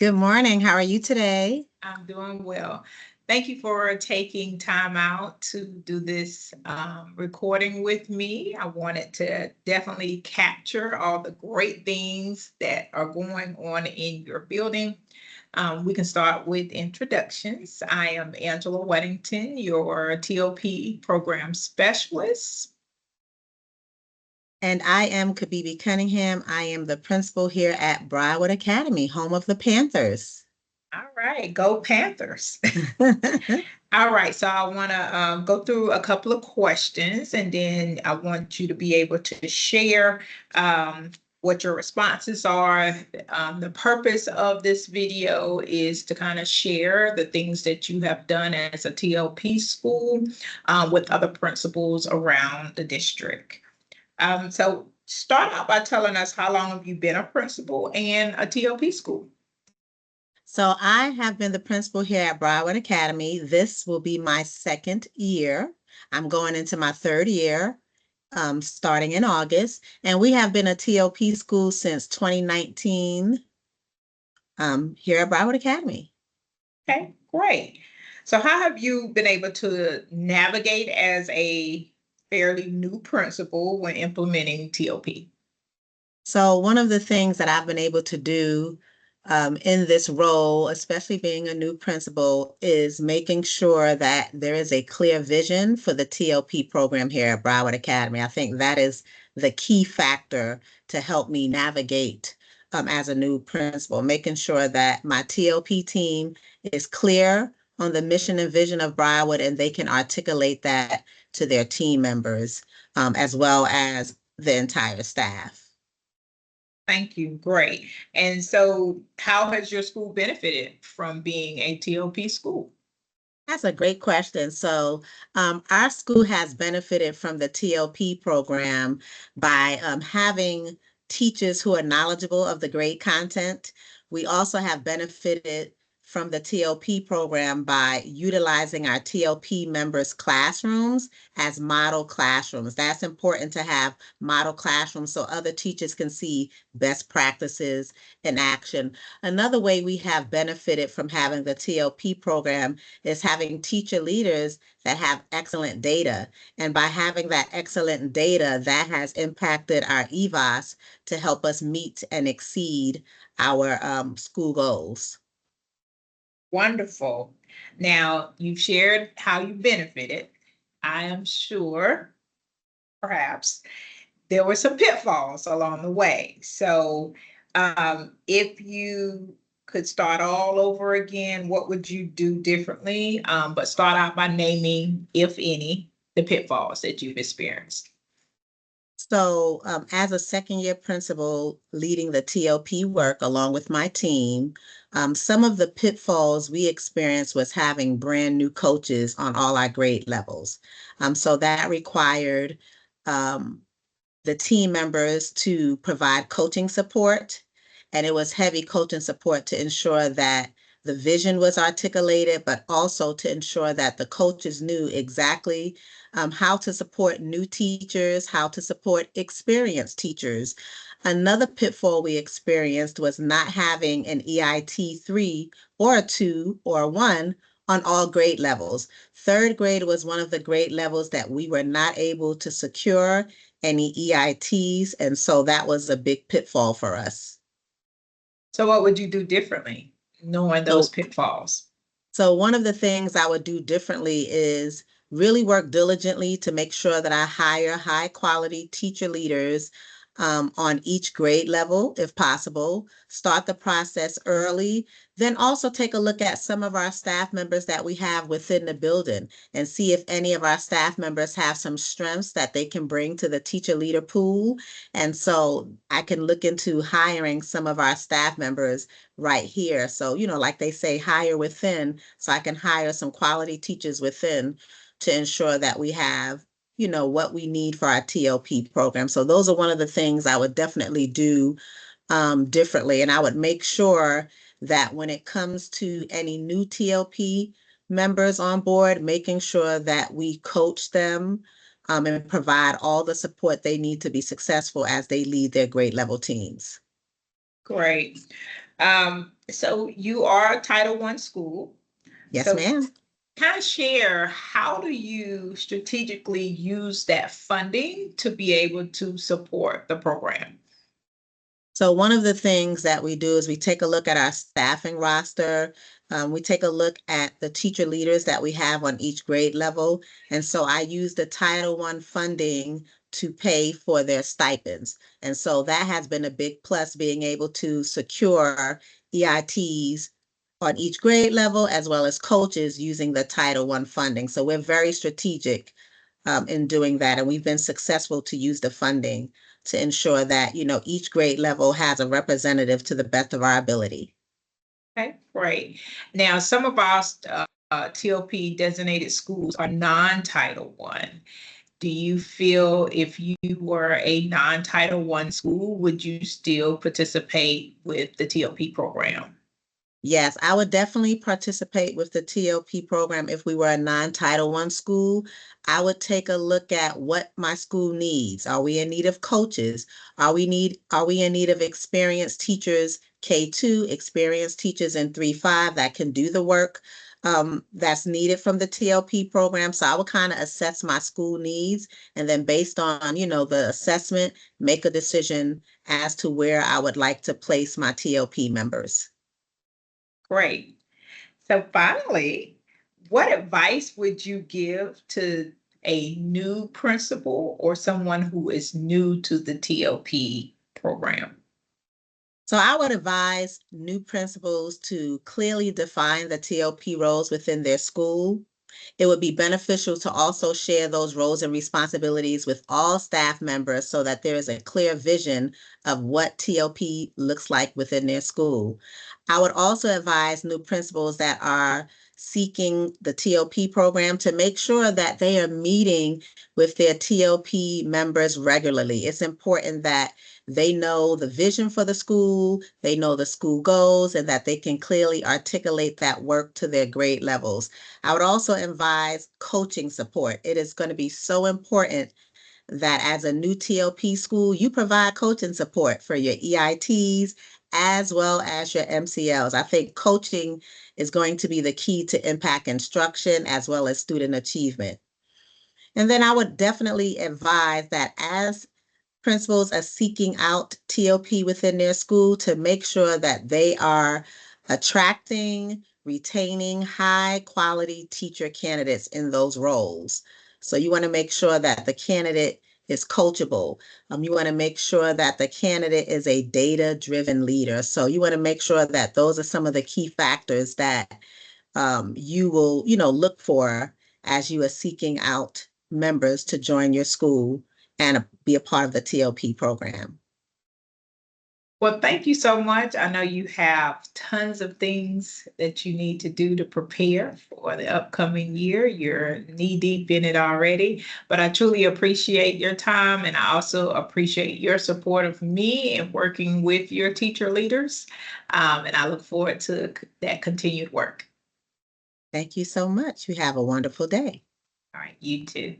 Good morning. How are you today? I'm doing well. Thank you for taking time out to do this recording with me. I wanted to definitely capture all the great things that are going on in your building. We can start with introductions. I am Angela Weddington, your TOP program specialist. And I am Kabibi Cunningham. I am the principal here at Briarwood Academy, home of the Panthers. All right, go Panthers. All right, so I want to go through a couple of questions and then I want you to be able to share what your responses are. The purpose of this video is to kind of share the things that you have done as a TLP school with other principals around the district. So start out by telling us how long have you been a principal in a TLP school? So I have been the principal here at Briarwood Academy. This will be my second year. I'm going into my third year, starting in August. And we have been a TLP school since 2019 here at Briarwood Academy. Okay, great. So how have you been able to navigate as a fairly new principal when implementing TOP? So one of the things that I've been able to do in this role, especially being a new principal, is making sure that there is a clear vision for the TLP program here at Broward Academy. I think that is the key factor to help me navigate as a new principal, making sure that my TLP team is clear on the mission and vision of Briarwood and they can articulate that to their team members as well as the entire staff. Thank you. Great. And so how has your school benefited from being a TOP school? That's a great question. So, our school has benefited from the TLP program by having teachers who are knowledgeable of the grade content. We also have benefited from the TLP program by utilizing our TLP members' classrooms as model classrooms. That's important to have model classrooms so other teachers can see best practices in action. Another way we have benefited from having the TLP program is having teacher leaders that have excellent data. And by having that excellent data, that has impacted our EVAS to help us meet and exceed our school goals. Wonderful. Now, you've shared how you benefited. I am sure, perhaps, there were some pitfalls along the way. So, if you could start all over again, what would you do differently? But start out by naming, if any, the pitfalls that you've experienced. So, as a second year principal leading the TLP work along with my team, some of the pitfalls we experienced was having brand new coaches on all our grade levels. So that required um, the team members to provide coaching support. And it was heavy coaching support to ensure that the vision was articulated, but also to ensure that the coaches knew exactly how to support new teachers, how to support experienced teachers. Another pitfall we experienced was not having an EIT 3 or a 2 or a 1 on all grade levels. Third grade was one of the grade levels that we were not able to secure any EITs, and so that was a big pitfall for us. So, what would you do differently, knowing those So, pitfalls? so one of the things I would do differently is really work diligently to make sure that I hire high quality teacher leaders on each grade level, if possible, start the process early, then also take a look at some of our staff members that we have within the building and see if any of our staff members have some strengths that they can bring to the teacher leader pool. And so I can look into hiring some of our staff members right here. So, like they say, hire within. So I can hire some quality teachers within to ensure that we have what we need for our TLP program. So those are one of the things I would definitely do differently. And I would make sure that when it comes to any new TLP members on board, making sure that we coach them and provide all the support they need to be successful as they lead their grade level teams. Great. So you are a Title I school. Yes, So ma'am. kind of share, how do you strategically use that funding to be able to support the program? So one of the things that we do is we take a look at our staffing roster. We take a look at the teacher leaders that we have on each grade level. And so I use the Title I funding to pay for their stipends. And so that has been a big plus, being able to secure EITs on each grade level as well as coaches using the Title I funding. So we're very strategic in doing that. And we've been successful to use the funding to ensure that, each grade level has a representative to the best of our ability. Okay, great. Now, some of our TLP designated schools are non-Title I. Do you feel if you were a non-Title I school, would you still participate with the TLP program? Yes, I would definitely participate with the TLP program if we were a non-Title I school. I would take a look at what my school needs. Are we in need of coaches? Are we in need of experienced teachers, K2, experienced teachers in 3-5 that can do the work that's needed from the TLP program? So I would kind of assess my school needs and then based on, the assessment, make a decision as to where I would like to place my TLP members. Great. So finally, what advice would you give to a new principal or someone who is new to the TLP program? So I would advise new principals to clearly define the TLP roles within their school. It would be beneficial to also share those roles and responsibilities with all staff members so that there is a clear vision of what TLP looks like within their school. I would also advise new principals that are seeking the TLP program to make sure that they are meeting with their TLP members regularly. It's important that they know the vision for the school, they know the school goals, and that they can clearly articulate that work to their grade levels. I would also advise coaching support. It is going to be so important that as a new TLP school, you provide coaching support for your EITs as well as your MCLs. I think coaching is going to be the key to impact instruction as well as student achievement. And then I would definitely advise that as principals are seeking out TLP within their school to make sure that they are attracting, retaining high quality teacher candidates in those roles. So you want to make sure that the candidate is coachable. You want to make sure that the candidate is a data-driven leader. So you want to make sure that those are some of the key factors that you will, look for as you are seeking out members to join your school and be a part of the TLP program. Well, thank you so much. I know you have tons of things that you need to do to prepare for the upcoming year. You're knee deep in it already, but I truly appreciate your time and I also appreciate your support of me and working with your teacher leaders. And I look forward to that continued work. Thank you so much. You have a wonderful day. All right, you too.